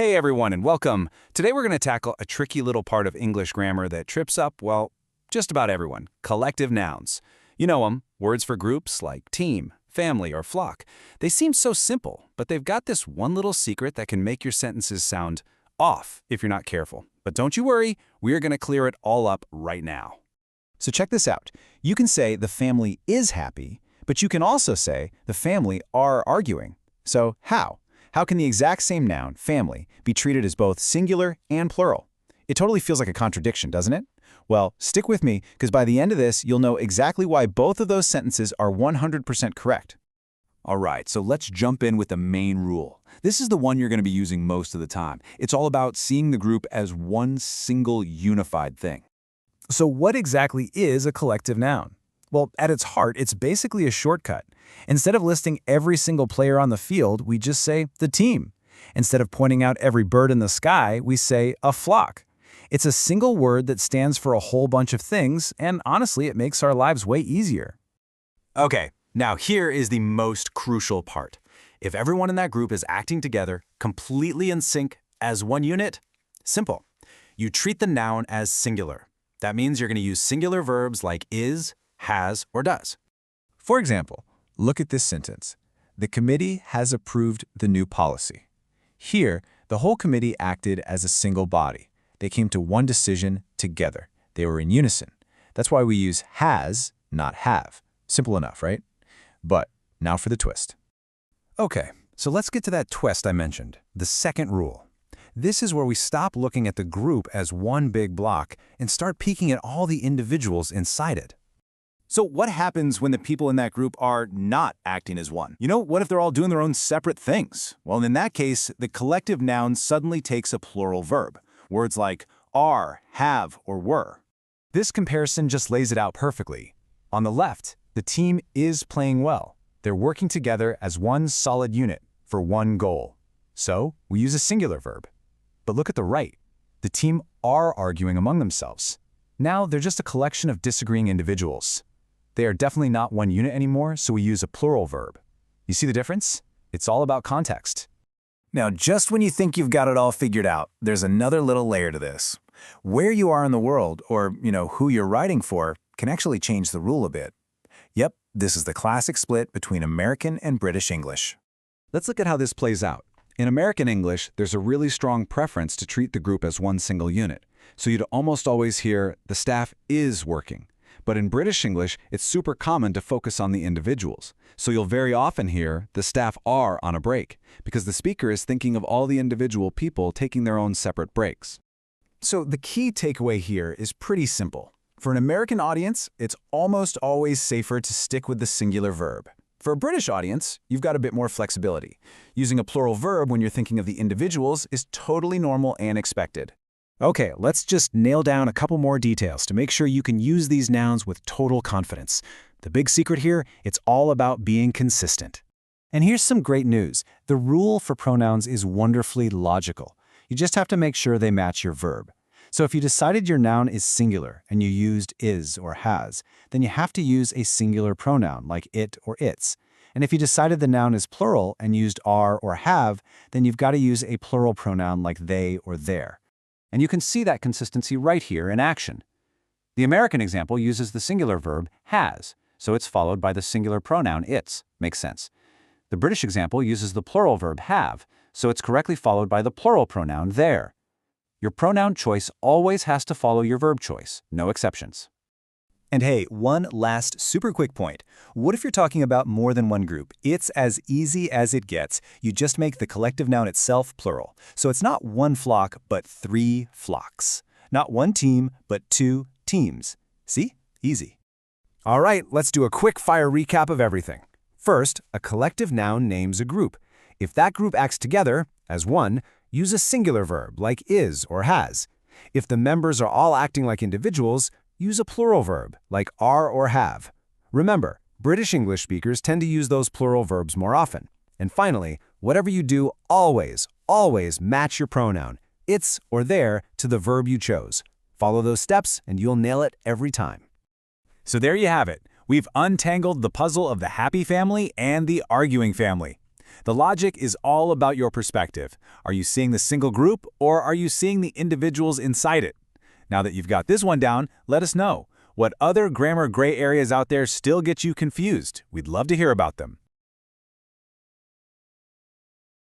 Hey everyone and welcome. Today we're going to tackle a tricky little part of English grammar that trips up, well, just about everyone, collective nouns. You know them, words for groups like team, family, or flock. They seem so simple, but they've got this one little secret that can make your sentences sound off if you're not careful. But don't you worry, we're going to clear it all up right now. So check this out. You can say the family is happy, but you can also say the family are arguing. So how? How can the exact same noun, family, be treated as both singular and plural? It totally feels like a contradiction, doesn't it? Well, stick with me, because by the end of this, you'll know exactly why both of those sentences are 100% correct. All right, so let's jump in with the main rule. This is the one you're going to be using most of the time. It's all about seeing the group as one single unified thing. So what exactly is a collective noun? Well, at its heart, it's basically a shortcut. Instead of listing every single player on the field, we just say the team. Instead of pointing out every bird in the sky, we say a flock. It's a single word that stands for a whole bunch of things, and honestly, it makes our lives way easier. Okay, now here is the most crucial part. If everyone in that group is acting together, completely in sync, as one unit, simple. You treat the noun as singular. That means you're going to use singular verbs like is, has, or does. For example, look at this sentence. The committee has approved the new policy. Here, the whole committee acted as a single body. They came to one decision together. They were in unison. That's why we use has, not have. Simple enough, right? But now for the twist. Okay, so let's get to that twist I mentioned, the second rule. This is where we stop looking at the group as one big block and start peeking at all the individuals inside it. So what happens when the people in that group are not acting as one? What if they're all doing their own separate things? Well, in that case, the collective noun suddenly takes a plural verb. Words like are, have, or were. This comparison just lays it out perfectly. On the left, the team is playing well. They're working together as one solid unit for one goal. So we use a singular verb. But look at the right. The team are arguing among themselves. Now they're just a collection of disagreeing individuals. They are definitely not one unit anymore, so we use a plural verb. You see the difference? It's all about context. Now, just when you think you've got it all figured out, there's another little layer to this. Where you are in the world, or, who you're writing for, can actually change the rule a bit. Yep, this is the classic split between American and British English. Let's look at how this plays out. In American English, there's a really strong preference to treat the group as one single unit. So you'd almost always hear, the staff is working. But in British English, it's super common to focus on the individuals. So you'll very often hear, the staff are on a break, because the speaker is thinking of all the individual people taking their own separate breaks. So the key takeaway here is pretty simple. For an American audience, it's almost always safer to stick with the singular verb. For a British audience, you've got a bit more flexibility. Using a plural verb when you're thinking of the individuals is totally normal and expected. Okay, let's just nail down a couple more details to make sure you can use these nouns with total confidence. The big secret here, it's all about being consistent. And here's some great news. The rule for pronouns is wonderfully logical. You just have to make sure they match your verb. So if you decided your noun is singular and you used is or has, then you have to use a singular pronoun like it or its. And if you decided the noun is plural and used are or have, then you've got to use a plural pronoun like they or their. And you can see that consistency right here in action. The American example uses the singular verb has, so it's followed by the singular pronoun its. Makes sense. The British example uses the plural verb have, so it's correctly followed by the plural pronoun their. Your pronoun choice always has to follow your verb choice, no exceptions. And hey, one last super quick point. What if you're talking about more than one group? It's as easy as it gets. You just make the collective noun itself plural. So it's not one flock, but 3 flocks. Not one team, but 2 teams. See? Easy. All right, let's do a quick fire recap of everything. First, a collective noun names a group. If that group acts together, as one, use a singular verb like is or has. If the members are all acting like individuals, use a plural verb, like are or have. Remember, British English speakers tend to use those plural verbs more often. And finally, whatever you do, always match your pronoun, its or their, to the verb you chose. Follow those steps and you'll nail it every time. So there you have it. We've untangled the puzzle of the happy family and the arguing family. The logic is all about your perspective. Are you seeing the single group, or are you seeing the individuals inside it? Now that you've got this one down, let us know. What other grammar gray areas out there still get you confused? We'd love to hear about them.